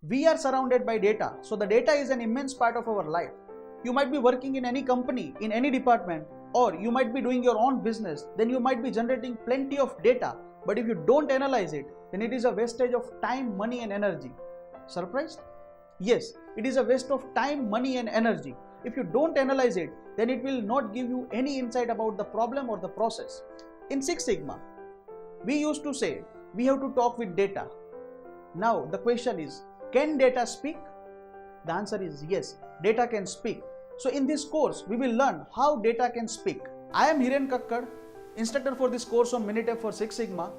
We are surrounded by data, so the data is an immense part of our life. You might be working in any company, in any department, or you might be doing your own business, then you might be generating plenty of data, but if you don't analyze it, then it is a wastage of time, money and energy. Surprised? Yes, it is a waste of time, money and energy. If you don't analyze it, then it will not give you any insight about the problem or the process. In Six Sigma, we used to say we have to talk with data. Now the question is, can data speak? The answer is yes, data can speak. So in this course, we will learn how data can speak. I am Hiren Kakkad, instructor for this course on Minitab for Six Sigma.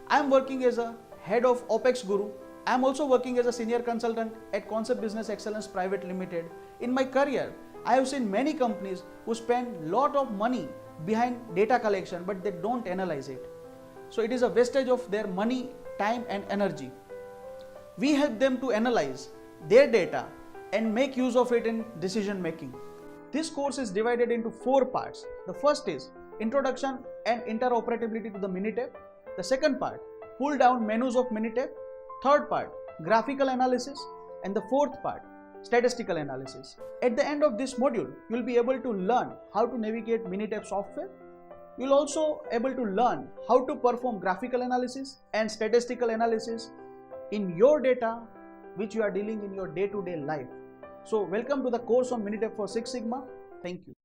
I am working as a head of OPEX Guru. I am also working as a senior consultant at Concept Business Excellence Private Limited. In my career, I have seen many companies who spend lot of money behind data collection, but they don't analyze it. So it is a wastage of their money, time and energy. We help them to analyze their data and make use of it in decision making. This course is divided into 4 parts. The first is Introduction and Interoperability to the Minitab. The second part, pull down menus of Minitab. Third part, graphical analysis. And the fourth part, statistical analysis. At the end of this module, you will be able to learn how to navigate Minitab software. You will also able to learn how to perform graphical analysis and statistical analysis in your data which you are dealing in your day-to-day life. So welcome to the course on Minitab for Six Sigma. Thank you.